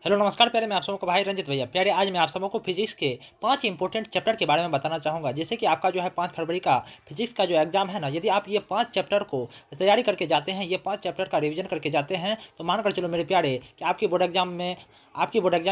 Hello नमस्कार प्यारे, मैं आप सबको भाई रंजित भैया। प्यारे, आज मैं आप सबको फिजिक्स के 5 इंपॉर्टेंट चैप्टर के बारे में बताना चाहूँगा। जैसे कि आपका जो है 5 फरवरी का फिजिक्स का जो एग्जाम है ना, यदि आप ये 5 चैप्टर को तैयारी करके जाते हैं, ये 5 चैप्टर का रिवीजन करके जाते हैं, तो मान कर चलो मेरे प्यारे कि आपकी बोर्ड एग्जाम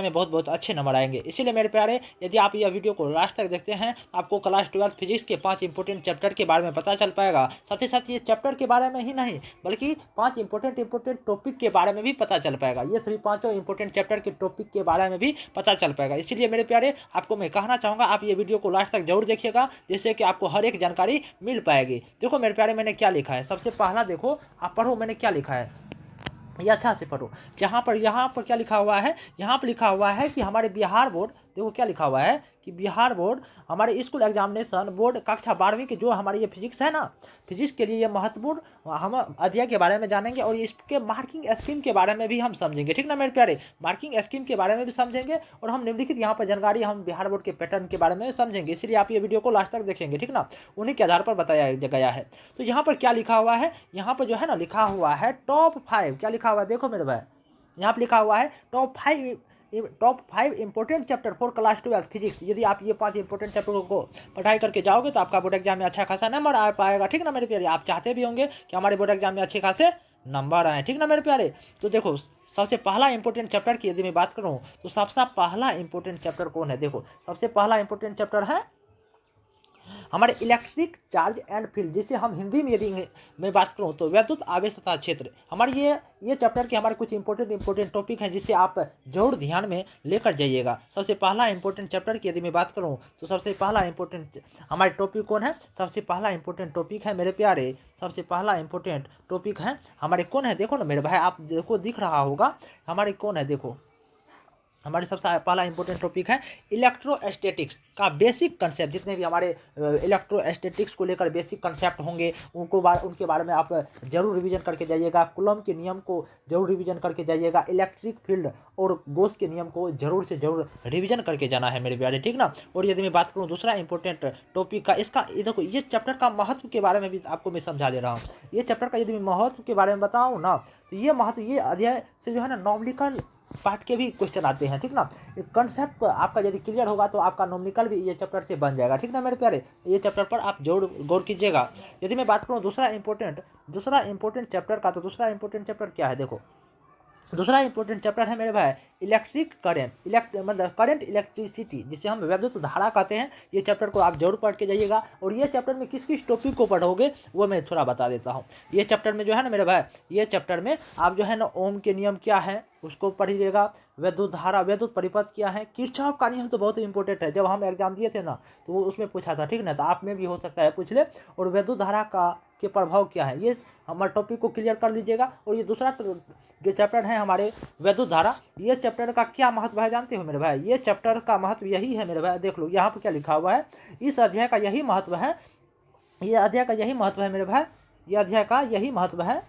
में बहुत बहुत अच्छे नंबर आएंगे। इसीलिए मेरे प्यारे, यदि आप यह वीडियो को लास्ट तक देखते हैं तो आपको क्लास 12 फिजिक्स के 5 इंपॉर्टेंट चैप्टर के बारे में पता चल पाएगा। साथ ही साथ ये चैप्टर के बारे में ही नहीं, बल्कि 5 इंपॉर्टेंट टॉपिक के बारे में भी पता चल पाएगा। ये सभी पाँचों इंपॉर्टेंट चैप्टर के टॉपिक के बारे में भी पता चल पाएगा। इसीलिए मेरे प्यारे, आपको मैं कहना चाहूँगा, आप ये वीडियो को लास्ट तक जरूर देखिएगा, जिससे कि आपको हर एक जानकारी मिल पाएगी। देखो मेरे प्यारे, मैंने क्या लिखा है। सबसे पहला देखो, आप पढ़ो मैंने क्या लिखा है, ये अच्छा से पढ़ो। यहाँ पर क्या लिखा हुआ है, यहाँ पर लिखा हुआ है कि हमारे बिहार बोर्ड, देखो क्या लिखा हुआ है कि बिहार बोर्ड हमारे स्कूल एग्जामिनेशन बोर्ड कक्षा 12वीं की जो हमारी ये फिजिक्स है ना, फिजिक्स के लिए ये महत्वपूर्ण हम अध्याय के बारे में जानेंगे और इसके मार्किंग स्कीम के बारे में भी हम समझेंगे। ठीक ना मेरे प्यारे, मार्किंग स्कीम के बारे में भी समझेंगे और हम निम्नलिखित यहाँ पर जानकारी हम बिहार बोर्ड के पैटर्न के बारे में समझेंगे। इसलिए आप ये वीडियो को लास्ट तक देखेंगे, ठीक ना, उन्हीं के आधार पर बताया गया है। तो यहाँ पर क्या लिखा हुआ है, यहाँ पर जो है ना लिखा हुआ है टॉप 5, क्या लिखा हुआ है देखो मेरे भाई, यहाँ पर लिखा हुआ है top five important chapter for class 12 physics. यदि आप ये 5 इंपॉर्टेंट चैप्टर को पढ़ाई करके जाओगे तो आपका बोर्ड एग्जाम में अच्छा खासा नंबर आ पाएगा। ठीक ना मेरे प्यारे, आप चाहते भी होंगे कि हमारे बोर्ड एग्जाम में अच्छे खासे नंबर आए। ठीक ना मेरे प्यारे, तो देखो सबसे पहला इंपॉर्टेंट चैप्टर की यदि मैं बात करूँ तो सबसे पहला इंपॉर्टेंट चैप्टर कौन है, देखो सबसे पहला इंपॉर्टेंट चैप्टर है हमारे इलेक्ट्रिक चार्ज एंड फील्ड, जिसे हम हिंदी में यदि मैं बात करूं तो वैद्युत आवेश तथा क्षेत्र। हमारे ये चैप्टर के हमारे कुछ इंपॉर्टेंट टॉपिक हैं जिसे आप जरूर ध्यान में लेकर जाइएगा। सबसे पहला इंपॉर्टेंट चैप्टर की यदि मैं बात करूं तो सबसे पहला इंपॉर्टेंट हमारे टॉपिक कौन है, सबसे पहला इंपॉर्टेंट टॉपिक है मेरे प्यारे, सबसे पहला इंपॉर्टेंट टॉपिक है हमारे कौन है, देखो ना मेरे भाई, आप देखो दिख रहा होगा हमारे कौन है, देखो हमारे सबसे पहला इंपॉर्टेंट टॉपिक है इलेक्ट्रोस्टैटिक्स का बेसिक कंसेप्ट। जितने भी हमारे इलेक्ट्रोस्टैटिक्स को लेकर बेसिक कंसेप्ट होंगे उनके बारे में आप जरूर रिवीजन करके जाइएगा। कूलम के नियम को जरूर रिवीजन करके जाइएगा। इलेक्ट्रिक फील्ड और गोस के नियम को जरूर से जरूर रिवीजन करके जाना है मेरे प्यारे, ठीक ना। और यदि मैं बात करूँ दूसरा इंपॉर्टेंट टॉपिक का, इसका देखो ये चैप्टर का महत्व के बारे में भी आपको मैं समझा दे रहा हूँ। ये चैप्टर का यदि मैं महत्व के बारे में बताऊँ ना, तो ये महत्व, ये अध्याय से जो है ना नॉमिकल पार्ट के भी क्वेश्चन आते हैं, ठीक ना। कंसेप्ट आपका यदि क्लियर होगा तो आपका नॉमिकल भी ये चैप्टर से बन जाएगा, ठीक ना मेरे प्यारे। ये चैप्टर पर आप जरूर गौर कीजिएगा। यदि मैं बात करूँ दूसरा इंपॉर्टेंट चैप्टर का, तो दूसरा इंपॉर्टेंट चैप्टर क्या है, देखो दूसरा इंपॉर्टेंट चैप्टर है मेरे भाई इलेक्ट्रिक करंट इलेक्ट्रिसिटी, जिसे हम विद्युत धारा कहते हैं। ये चैप्टर को आप जरूर पढ़ के जाइएगा। और ये चैप्टर में किस किस टॉपिक को पढ़ोगे वो मैं थोड़ा बता देता हूँ। ये चैप्टर में जो है ना मेरे भाई, ये चैप्टर में आप जो है ना ओम के नियम क्या है उसको पढ़िएगा, विद्युत धारा, विद्युत परिपथ क्या है, किरचॉफ का नियम तो बहुत ही इंपॉर्टेंट है। जब हम एग्जाम दिए थे ना तो वो उसमें पूछा था, ठीक ना, तो आप में भी हो सकता है पूछ ले। और विद्युत धारा का के प्रभाव क्या है, ये हमारे टॉपिक को क्लियर कर लीजिएगा। और ये दूसरा जो चैप्टर है हमारे विद्युत धारा, ये चैप्टर का क्या महत्व है जानते हो मेरे भाई, ये चैप्टर का महत्व यही है मेरे भाई। देख लो यहाँ पर क्या लिखा हुआ है, इस अध्याय का यही महत्व है, ये अध्याय का यही महत्व है मेरे भाई, ये अध्याय का यही महत्व है।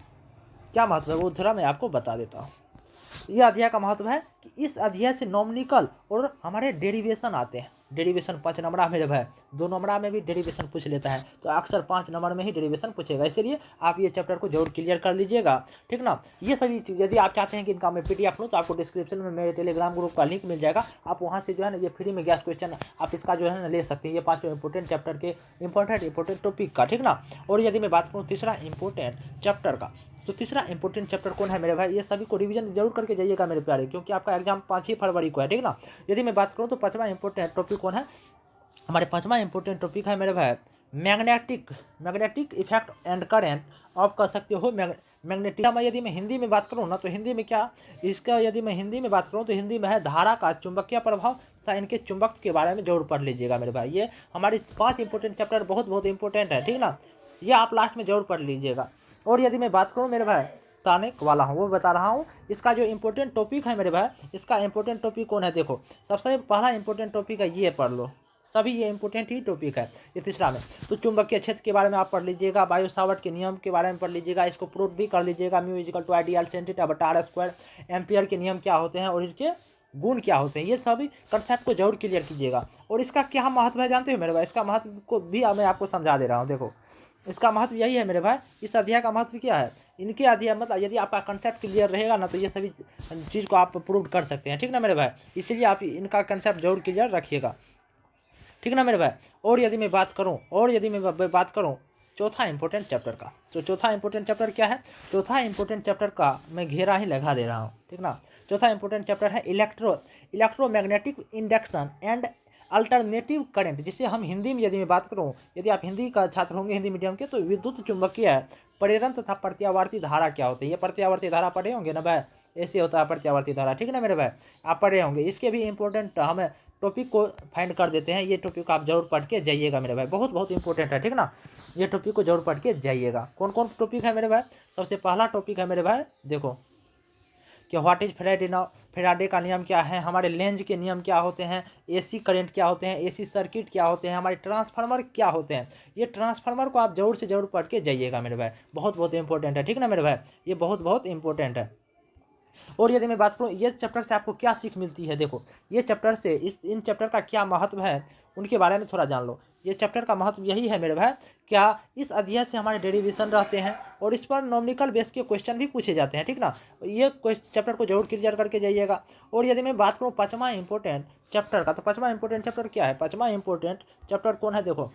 क्या महत्व है वो थोड़ा मैं आपको बता देता हूँ। यह अध्याय का महत्व है कि इस अध्याय से नॉमिकल और हमारे डेरिवेशन आते हैं। डेरिवेशन 5 नंबर मेरे भाई, 2 नंबर में भी डेरिवेशन पूछ लेता है, तो अक्सर 5 नंबर में ही डेरिवेशन पूछेगा। इसलिए आप ये चैप्टर को जरूर क्लियर कर लीजिएगा, ठीक ना। ये सभी चीज़ यदि आप चाहते हैं कि इनका मैं PDF लूँ तो आपको डिस्क्रिप्शन में मेरे टेलीग्राम ग्रुप का लिंक मिल जाएगा। आप वहाँ से जो है ना ये फ्री में गैस क्वेश्चन आप इसका जो है ना ले सकते हैं, ये 5 इंपॉर्टेंट चैप्टर के इंपॉर्टेंट टॉपिक का, ठीक ना। और यदि मैं बात करूँ तीसरा इंपॉर्टेंट चैप्टर का, तो तीसरा इंपॉर्टेंट चैप्टर कौन है मेरे भाई, ये सभी को रिवीजन जरूर करके जाइएगा मेरे प्यारे, क्योंकि आपका एग्जाम 5 ही फरवरी को है, ठीक ना। यदि मैं बात करूँ तो 5वां इंपॉर्टेंट टॉपिक कौन है, हमारे 5वां इंपॉर्टेंट टॉपिक है मेरे भाई मैग्नेटिक इफेक्ट एंड करेंट। आप कह सकते हो मैग्नेटिक। यदि मैं हिंदी में बात करूँ ना तो हिंदी में क्या, इसका यदि मैं हिंदी में बात करूँ तो हिंदी में है धारा का चुंबकीय प्रभाव तथा इनके चुंबक के बारे में जरूर पढ़ लीजिएगा मेरे भाई। ये हमारी 5 इंपॉर्टेंट चैप्टर बहुत इंपॉर्टेंट है, ठीक ना, ये आप लास्ट में जरूर पढ़ लीजिएगा। और यदि मैं बात करूँ मेरे भाई बताने वाला हूँ, वो बता रहा हूँ, इसका जो इंपॉर्टेंट टॉपिक है मेरे भाई, इसका इंपॉर्टेंट टॉपिक कौन है, देखो सबसे पहला इंपॉर्टेंट टॉपिक है, ये पढ़ लो, सभी ये इंपॉर्टेंट ही टॉपिक है ये तीसरा में। तो चुंबकीय क्षेत्र के बारे में आप पढ़ लीजिएगा, बायो सावर्ट के नियम के बारे में पढ़ लीजिएगा, इसको प्रूफ भी कर लीजिएगा, mu equal to I dl sin theta बटा r स्क्वायर, एम्पियर के नियम क्या होते हैं और इनके गुण क्या होते हैं, ये सभी कंसेप्ट को जरूर क्लियर कीजिएगा। और इसका क्या महत्व है जानते हो मेरे भाई, इसका महत्व को भी मैं आपको समझा दे रहा हूँ। देखो इसका महत्व यही है मेरे भाई, इस अध्याय का महत्व क्या है, इनके आदि मतलब यदि आपका कंसेप्ट क्लियर रहेगा ना तो ये सभी चीज़ को आप प्रूव कर सकते हैं, ठीक ना मेरे भाई। इसलिए आप इनका कंसेप्ट जरूर क्लियर रखिएगा, ठीक ना मेरे भाई। और यदि मैं बात करूँ चौथा इंपॉर्टेंट चैप्टर का, तो चौथा इंपॉर्टेंट चैप्टर क्या है, चौथा इंपॉर्टेंट चैप्टर का मैं घेरा ही लगा दे रहा हूँ, ठीक ना। चौथा इंपॉर्टेंट चैप्टर है electromagnetic induction and alternative current, जिसे हम हिंदी में यदि मैं बात करूँ, यदि आप हिंदी का छात्र होंगे, हिंदी मीडियम के, तो विद्युत चुंबकीय प्रेरण तथा प्रत्यावर्ती धारा क्या होती है, ये प्रत्यावर्ती धारा पढ़े होंगे ना भाई, ऐसे होता है प्रत्यावर्ती धारा, ठीक ना मेरे भाई, आप पढ़े होंगे। इसके भी इंपॉर्टेंट हमें टॉपिक को फाइंड कर देते हैं, ये टॉपिक आप जरूर पढ़ के जाइएगा मेरे भाई, बहुत बहुत इंपॉर्टेंट है, ठीक ना। ये टॉपिक को जरूर पढ़ के जाइएगा। कौन कौन टॉपिक है मेरे भाई, सबसे पहला टॉपिक है मेरे भाई, देखो कि व्हाट इज फैराडे का नियम क्या है, हमारे लेंज के नियम क्या होते हैं, एसी करंट क्या होते हैं, एसी सर्किट क्या होते हैं, हमारे ट्रांसफार्मर क्या होते हैं। ये ट्रांसफार्मर को आप जरूर से जरूर पढ़ के जाइएगा मेरे भाई, बहुत बहुत इंपॉर्टेंट है, ठीक ना मेरे भाई, ये बहुत बहुत इंपॉर्टेंट है। और यदि मैं बात करूँ ये चैप्टर से आपको क्या सीख मिलती है, देखो ये चैप्टर से इन चैप्टर का क्या महत्व है उनके बारे में थोड़ा जान लो। ये चैप्टर का महत्व यही है मेरे भाई, क्या इस अध्याय से हमारे डेरिवेशन रहते हैं और इस पर नॉमिकल बेस के क्वेश्चन भी पूछे जाते हैं, ठीक ना। ये चैप्टर को जरूर क्लियर करके जाइएगा। और यदि मैं बात करूँ पाँचवा इंपॉर्टेंट चैप्टर का, तो पाँचवा इंपॉर्टेंट चैप्टर क्या है, पाँचवा इंपॉर्टेंट चैप्टर कौन है, देखो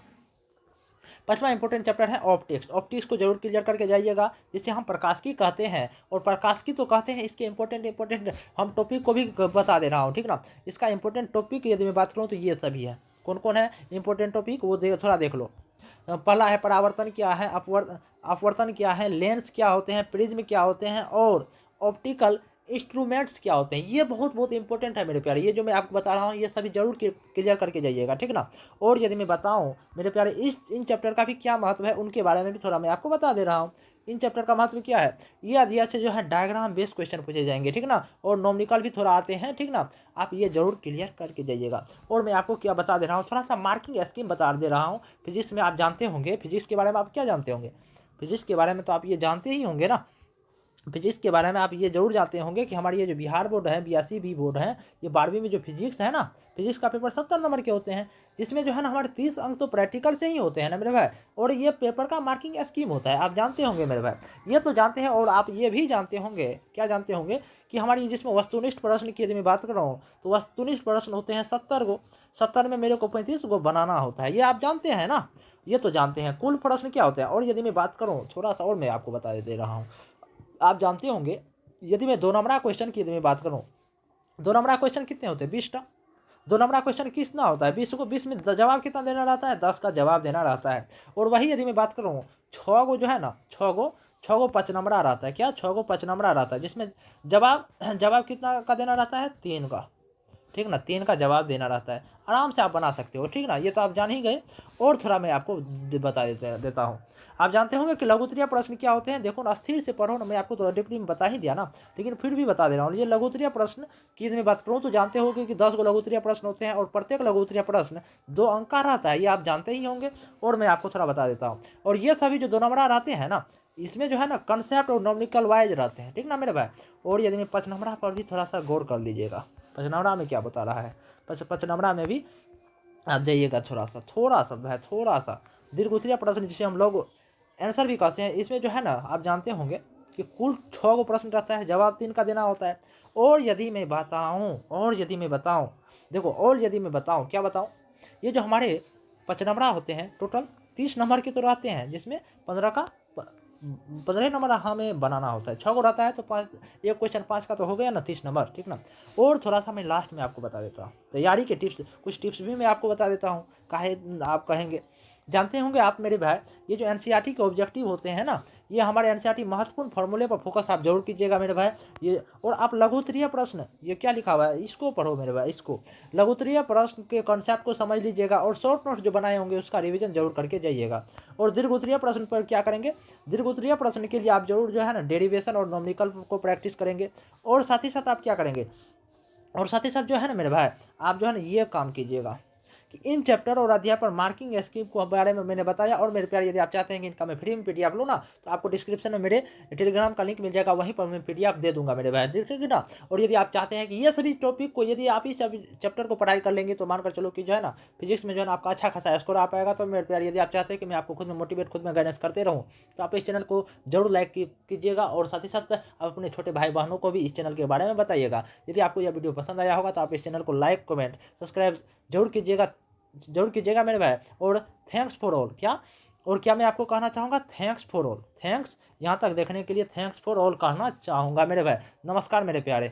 पांचवा इंपॉर्टेंट चैप्टर है ऑप्टिक्स को जरूर क्लियर करके जाइएगा, जिसे हम प्रकाश की कहते हैं। और प्रकाश की तो कहते हैं, इसके इंपॉर्टेंट हम टॉपिक को भी बता दे रहा हूँ, ठीक ना। इसका इंपॉर्टेंट टॉपिक यदि मैं बात करूँ तो ये सभी है, कौन कौन है इंपॉर्टेंट टॉपिक वो थोड़ा देख लो। पहला है परावर्तन क्या है, अपवर्तन क्या है, लेंस क्या होते हैं, प्रिज्म क्या होते हैं, और ऑप्टिकल इंस्ट्रूमेंट्स क्या होते हैं। ये बहुत बहुत इंपॉर्टेंट है मेरे प्यारे, ये जो मैं आपको बता रहा हूँ ये सभी जरूर क्लियर करके जाइएगा, ठीक ना। और यदि मैं बताऊँ मेरे प्यारे इन चैप्टर का भी क्या महत्व है उनके बारे में भी थोड़ा मैं आपको बता दे रहा हूँ। इन चैप्टर का महत्व क्या है, ये अध्याय से जो है डायग्राम बेस्ड क्वेश्चन पूछे जाएंगे, ठीक ना। और नॉमिकल भी थोड़ा आते हैं, ठीक ना, आप ये जरूर क्लियर करके जाइएगा। और मैं आपको क्या बता दे रहा हूँ, थोड़ा सा मार्किंग स्कीम बता दे रहा हूँ। फिजिक्स में आप जानते होंगे, फिजिक्स के बारे में आप क्या जानते होंगे, फिजिक्स के बारे में तो आप ये जानते ही होंगे ना। फिजिक्स के बारे में आप ये जरूर जानते होंगे कि हमारी ये जो बिहार बोर्ड है, बीएससी भी बोर्ड है, ये 12वीं में जो फिजिक्स है ना, फिजिक्स का पेपर 70 नंबर के होते हैं, जिसमें जो है ना हमारे 30 अंक तो प्रैक्टिकल से ही होते हैं ना मेरे भाई। और ये पेपर का मार्किंग स्कीम होता है, आप जानते होंगे मेरे भाई, ये तो जानते हैं। और आप ये भी जानते होंगे, क्या जानते होंगे, कि हमारी जिसमें वस्तुनिष्ठ प्रश्न की यदि मैं बात कर रहा हूँ तो वस्तुनिष्ठ प्रश्न होते हैं 70 गो, 70 में मेरे को 35 गो बनाना होता है, ये आप जानते हैं ना, ये तो जानते हैं। कुल प्रश्न क्या होता है। और यदि मैं बात करूँ थोड़ा सा और मैं आपको बता दे रहा हूँ, आप जानते होंगे यदि मैं 2 नंबरा क्वेश्चन की यदि मैं बात करूँ, 2 नंबरा क्वेश्चन कितने होते हैं, 20टा। 2 नंबरा क्वेश्चन कितना होता है, 20 को 20 में जवाब कितना देना रहता है, 10 का जवाब देना रहता है। और वही यदि मैं बात करूँ 6 गो जो है ना, 6 गो 5 नंबरा रहता है, क्या 6 गो 5 नंबरा रहता है, जिसमें जवाब कितना का देना रहता है, 3 का, ठीक ना, 3 का जवाब देना रहता है। आराम से आप बना सकते हो, ठीक ना, ये तो आप जान ही गए। और थोड़ा मैं आपको बता देता हूँ। आप जानते होंगे कि लघुत्तरीय प्रश्न क्या होते हैं, देखो ना स्थिर से पढ़ो ना, मैं आपको तो डिप्टी में बता ही दिया ना, लेकिन फिर भी बता दे रहा हूँ। ये लघुत्तरीय प्रश्न की मैं बात करूँ तो जानते होंगे कि 10 गो लघुत्तरीय प्रश्न होते हैं और प्रत्येक लघुत्तरीय प्रश्न 2 अंक का रहता है, ये आप जानते ही होंगे। और मैं आपको थोड़ा बता देता हूँ। और ये सभी जो 2 नंबरा रहते हैं ना, इसमें जो है ना कंसेप्ट और नॉमिकल वाइज रहते हैं, ठीक ना मेरे भाई। और यदि मैं 5 नंबरा पर भी थोड़ा सा गौर कर लीजिएगा, 5 नंबरा में क्या बता रहा है, 5 नंबरा में भी आप जाइएगा थोड़ा सा दीर्घ उत्तरीय प्रश्न, जिसे हम लोग आंसर भी कहते हैं। इसमें जो है ना आप जानते होंगे कि कुल 6 गो प्रश्न रहता है, जवाब 3 का देना होता है। और यदि मैं बताऊं देखो, और यदि मैं बताऊं क्या बताऊं, ये जो हमारे 5 नंबरा होते हैं टोटल 30 नंबर के तो रहते हैं, जिसमें 15 नंबर हमें बनाना होता है। 6 गो रहता है तो 5, एक क्वेश्चन 5 का तो हो गया ना, 30 नंबर, ठीक ना। और थोड़ा सा मैं लास्ट में आपको बता देता हूँ तैयारी के टिप्स, कुछ टिप्स भी मैं आपको बता देता हूँ। काहे आप कहेंगे, जानते होंगे आप मेरे भाई, ये जो एनसीईआरटी के ऑब्जेक्टिव होते हैं ना, ये हमारे एनसीईआरटी महत्वपूर्ण फॉर्मूले पर फोकस आप जरूर कीजिएगा मेरे भाई। ये और आप लघुत्तरीय प्रश्न, ये क्या लिखा हुआ है, इसको पढ़ो मेरे भाई, इसको लघुत्तरीय प्रश्न के कॉन्सेप्ट को समझ लीजिएगा और शॉर्ट नोट्स जो बनाए होंगे उसका रिवीजन जरूर करके जाइएगा। और दीर्घ उत्तरीय प्रश्न पर क्या करेंगे, दीर्घ उत्तरीय प्रश्न के लिए आप जरूर जो है ना डेरिवेशन और नॉमिकल को प्रैक्टिस करेंगे। और साथ ही साथ आप क्या करेंगे, और साथ ही साथ जो है ना मेरे भाई, आप जो है ना ये काम कीजिएगा कि इन चैप्टर और अध्याय पर मार्किंग स्कीम को बारे में मैंने बताया। और मेरे प्यारे यदि आप चाहते हैं कि इनका मैं फ्री में पीडीएफ लूँ ना, तो आपको डिस्क्रिप्शन में मेरे टेलीग्राम का लिंक मिल जाएगा, वहीं पर मैं पीडीएफ दे दूंगा मेरे भाई, ठीक है ना। और यदि आप चाहते हैं कि ये सभी टॉपिक को यदि आप इस चैप्टर को पढ़ाई कर लेंगे तो मानकर चलो कि जो है ना फिजिक्स में जो है ना आपका अच्छा खासा स्कोर आ पाएगा। तो मेरे प्यारे यदि आप चाहते हैं कि मैं आपको खुद में मोटिवेट, खुद में गाइडेंस करते रहूँ, तो आप इस चैनल को जरूर लाइक कीजिएगा और साथ ही साथ आप अपने छोटे भाई बहनों को भी इस चैनल के बारे में बताइएगा। यदि आपको यह वीडियो पसंद आया होगा तो आप इस चैनल को लाइक, कमेंट, सब्सक्राइब जरूर कीजिएगा मेरे भाई। और थैंक्स फॉर ऑल, क्या मैं आपको कहना चाहूँगा, थैंक्स फॉर ऑल, थैंक्स यहाँ तक देखने के लिए थैंक्स फॉर ऑल कहना चाहूँगा मेरे भाई। नमस्कार मेरे प्यारे।